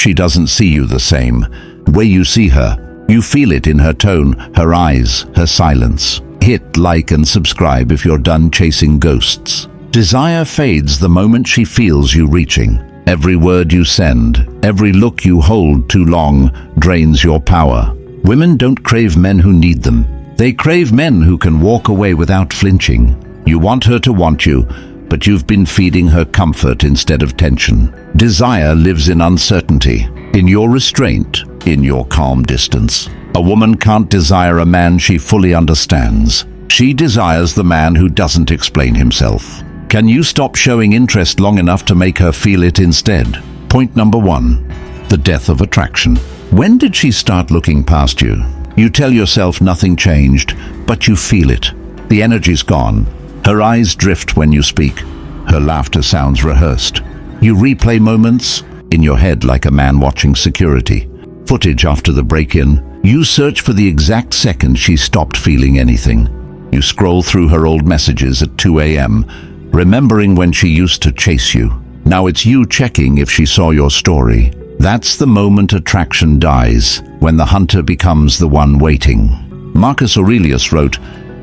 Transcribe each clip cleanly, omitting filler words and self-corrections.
She doesn't see you the same way you see her. You feel it in her tone, her eyes, her silence. Hit like and subscribe if you're done chasing ghosts. Desire fades the moment she feels you reaching. Every word you send, every look you hold too long drains your power. Women don't crave men who need them. They crave men who can walk away without flinching. You want her to want you, but you've been feeding her comfort instead of tension. Desire lives in uncertainty, in your restraint, in your calm distance. A woman can't desire a man she fully understands. She desires the man who doesn't explain himself. Can you stop showing interest long enough to make her feel it instead? Point number 1. The death of attraction. When did she start looking past you? You tell yourself nothing changed, but you feel it. The energy's gone. Her eyes drift when you speak. Her laughter sounds rehearsed. You replay moments in your head like a man watching security footage after the break-in. You search for the exact second she stopped feeling anything. You scroll through her old messages at 2 a.m., remembering when she used to chase you. Now it's you checking if she saw your story. That's the moment attraction dies, when the hunter becomes the one waiting. Marcus Aurelius wrote,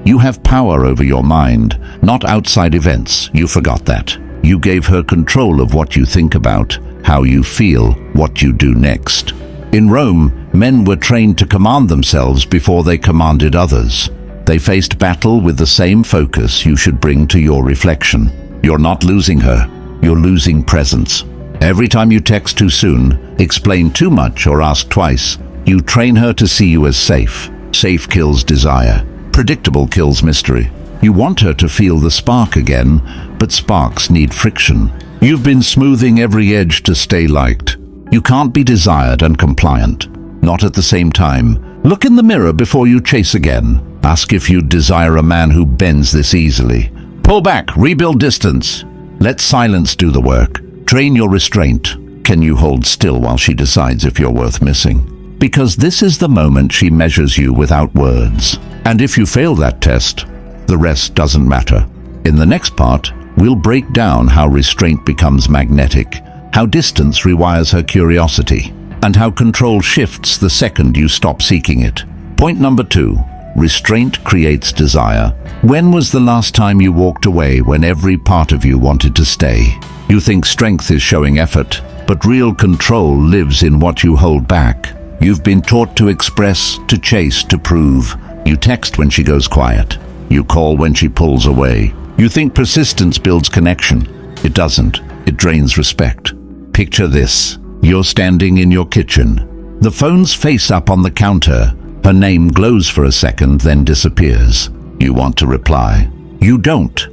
"You have power over your mind, not outside events." You forgot that. You gave her control of what you think about, how you feel, what you do next. In Rome, men were trained to command themselves before they commanded others. They faced battle with the same focus you should bring to your reflection. You're not losing her, you're losing presence. Every time you text too soon, explain too much or ask twice, you train her to see you as safe. Safe kills desire. Predictable kills mystery. You want her to feel the spark again, but sparks need friction. You've been smoothing every edge to stay liked. You can't be desired and compliant. Not at the same time. Look in the mirror before you chase again. Ask if you desire a man who bends this easily. Pull back, rebuild distance. Let silence do the work. Train your restraint. Can you hold still while she decides if you're worth missing? Because this is the moment she measures you without words. And if you fail that test, the rest doesn't matter. In the next part, we'll break down how restraint becomes magnetic, how distance rewires her curiosity, and how control shifts the second you stop seeking it. Point number 2. Restraint creates desire. When was the last time you walked away when every part of you wanted to stay? You think strength is showing effort, but real control lives in what you hold back. You've been taught to express, to chase, to prove. You text when she goes quiet. You call when she pulls away. You think persistence builds connection. It doesn't. It drains respect. Picture this. You're standing in your kitchen. The phone's face up on the counter. Her name glows for a second, then disappears. You want to reply. You don't.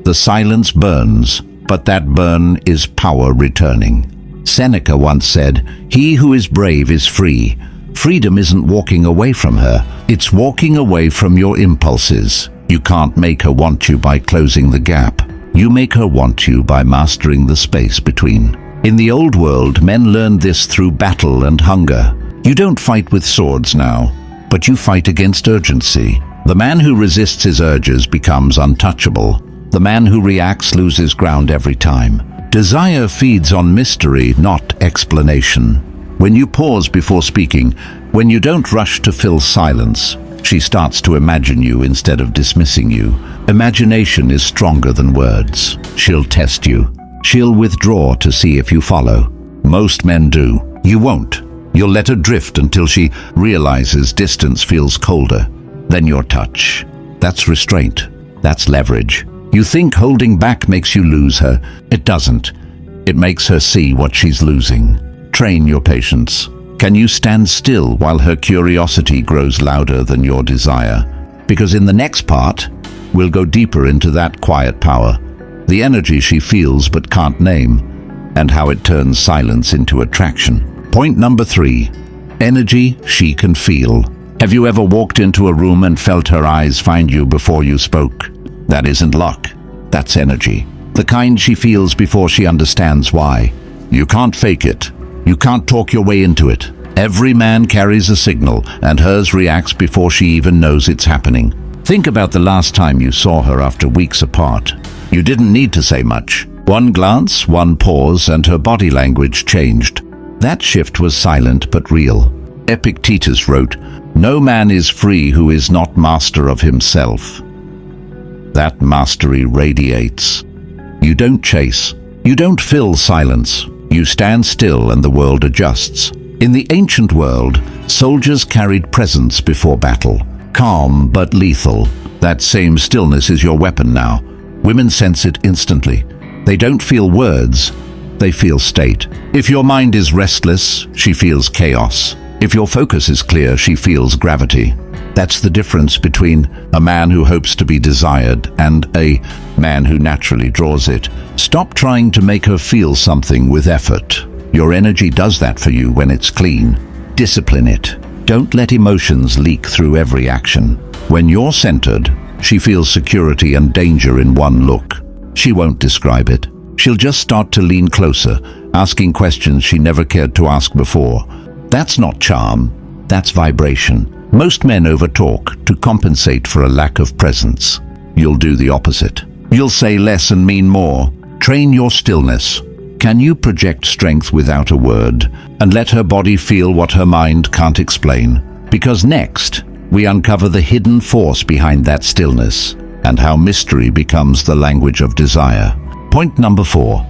The silence burns, but that burn is power returning. Seneca once said, "He who is brave is free." Freedom isn't walking away from her. It's walking away from your impulses. You can't make her want you by closing the gap. You make her want you by mastering the space between. In the old world, men learned this through battle and hunger. You don't fight with swords now, but you fight against urgency. The man who resists his urges becomes untouchable. The man who reacts loses ground every time. Desire feeds on mystery, not explanation. When you pause before speaking, when you don't rush to fill silence, she starts to imagine you instead of dismissing you. Imagination is stronger than words. She'll test you. She'll withdraw to see if you follow. Most men do. You won't. You'll let her drift until she realizes distance feels colder. Then your touch. That's restraint. That's leverage. You think holding back makes you lose her. It doesn't. It makes her see what she's losing. Train your patience. Can you stand still while her curiosity grows louder than your desire? Because in the next part, we'll go deeper into that quiet power, the energy she feels but can't name, and how it turns silence into attraction. Point number 3. Energy she can feel. Have you ever walked into a room and felt her eyes find you before you spoke? That isn't luck. That's energy. The kind she feels before she understands why. You can't fake it. You can't talk your way into it. Every man carries a signal, and hers reacts before she even knows it's happening. Think about the last time you saw her after weeks apart. You didn't need to say much. One glance, one pause, and her body language changed. That shift was silent but real. Epictetus wrote, "No man is free who is not master of himself." That mastery radiates. You don't chase. You don't fill silence. You stand still and the world adjusts. In the ancient world, soldiers carried presence before battle. Calm but lethal. That same stillness is your weapon now. Women sense it instantly. They don't feel words, they feel state. If your mind is restless, she feels chaos. If your focus is clear, she feels gravity. That's the difference between a man who hopes to be desired and a man who naturally draws it. Stop trying to make her feel something with effort. Your energy does that for you when it's clean. Discipline it. Don't let emotions leak through every action. When you're centered, she feels security and danger in one look. She won't describe it. She'll just start to lean closer, asking questions she never cared to ask before. That's not charm, that's vibration. Most men overtalk to compensate for a lack of presence. You'll do the opposite. You'll say less and mean more. Train your stillness. Can you project strength without a word and let her body feel what her mind can't explain? Because next, we uncover the hidden force behind that stillness and how mystery becomes the language of desire. Point number 4.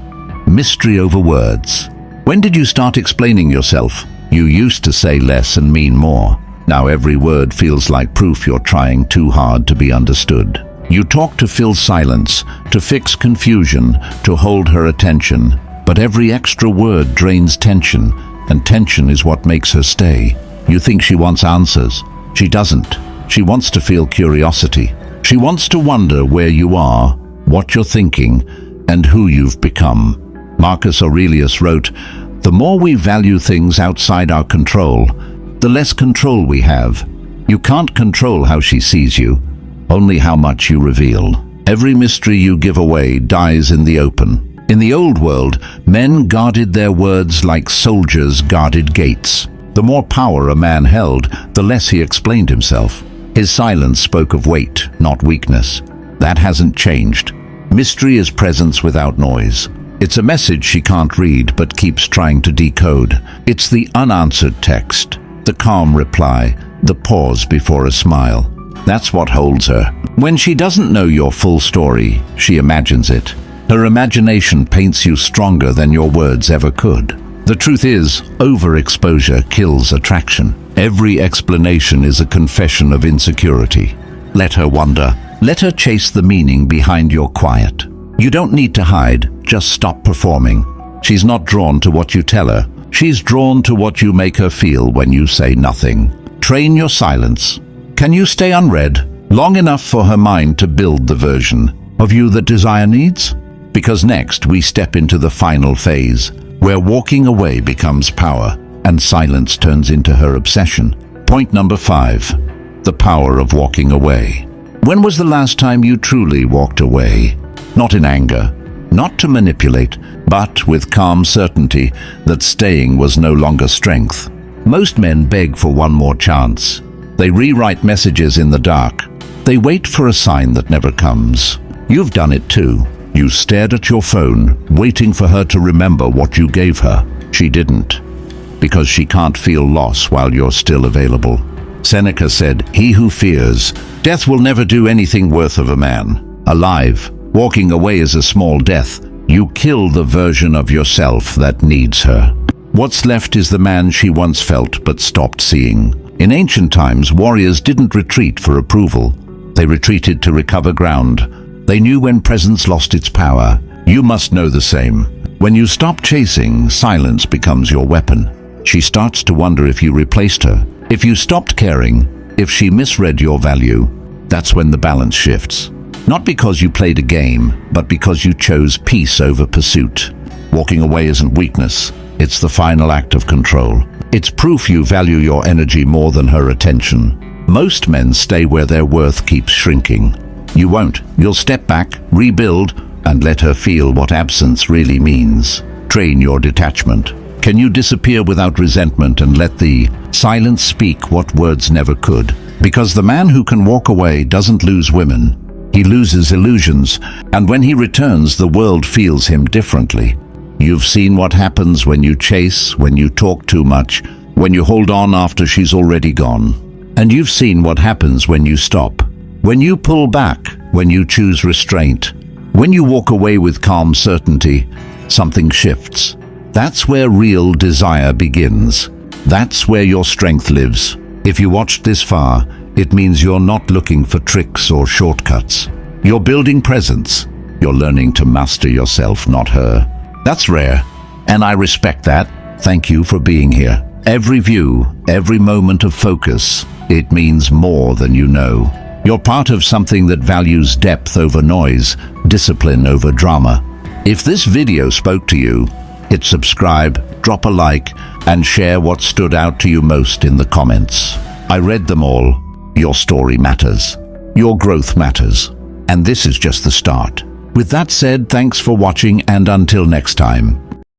Mystery over words. When did you start explaining yourself? You used to say less and mean more. Now every word feels like proof you're trying too hard to be understood. You talk to fill silence, to fix confusion, to hold her attention. But every extra word drains tension, and tension is what makes her stay. You think she wants answers. She doesn't. She wants to feel curiosity. She wants to wonder where you are, what you're thinking, and who you've become. Marcus Aurelius wrote, "The more we value things outside our control, the less control we have. You can't control how she sees you, only how much you reveal." Every mystery you give away dies in the open. In the old world, men guarded their words like soldiers guarded gates. The more power a man held, the less he explained himself. His silence spoke of weight, not weakness. That hasn't changed. Mystery is presence without noise. It's a message she can't read but keeps trying to decode. It's the unanswered text, the calm reply, the pause before a smile. That's what holds her. When she doesn't know your full story, she imagines it. Her imagination paints you stronger than your words ever could. The truth is, overexposure kills attraction. Every explanation is a confession of insecurity. Let her wonder. Let her chase the meaning behind your quiet. You don't need to hide, just stop performing. She's not drawn to what you tell her. She's drawn to what you make her feel when you say nothing. Train your silence. Can you stay unread long enough for her mind to build the version of you that desire needs? Because next we step into the final phase, where walking away becomes power and silence turns into her obsession. Point number 5. The power of walking away. When was the last time you truly walked away? Not in anger, not to manipulate, but with calm certainty that staying was no longer strength. Most men beg for one more chance. They rewrite messages in the dark. They wait for a sign that never comes. You've done it too. You stared at your phone, waiting for her to remember what you gave her. She didn't, because she can't feel loss while you're still available. Seneca said, "He who fears death will never do anything worth of a man." Alive, walking away is a small death. You kill the version of yourself that needs her. What's left is the man she once felt but stopped seeing. In ancient times, warriors didn't retreat for approval. They retreated to recover ground. They knew when presence lost its power. You must know the same. When you stop chasing, silence becomes your weapon. She starts to wonder if you replaced her, if you stopped caring, if she misread your value. That's when the balance shifts. Not because you played a game, but because you chose peace over pursuit. Walking away isn't weakness. It's the final act of control. It's proof you value your energy more than her attention. Most men stay where their worth keeps shrinking. You won't. You'll step back, rebuild, and let her feel what absence really means. Train your detachment. Can you disappear without resentment and let the silence speak what words never could? Because the man who can walk away doesn't lose women. He loses illusions, and when he returns, the world feels him differently. You've seen what happens when you chase, when you talk too much, when you hold on after she's already gone. And you've seen what happens when you stop, when you pull back, when you choose restraint. When you walk away with calm certainty, something shifts. That's where real desire begins. That's where your strength lives. If you watched this far, it means you're not looking for tricks or shortcuts. You're building presence. You're learning to master yourself, not her. That's rare, and I respect that. Thank you for being here. Every view, every moment of focus, it means more than you know. You're part of something that values depth over noise, discipline over drama. If this video spoke to you, hit subscribe, drop a like, and share what stood out to you most in the comments. I read them all. Your story matters. Your growth matters. And this is just the start. With that said, thanks for watching, and until next time.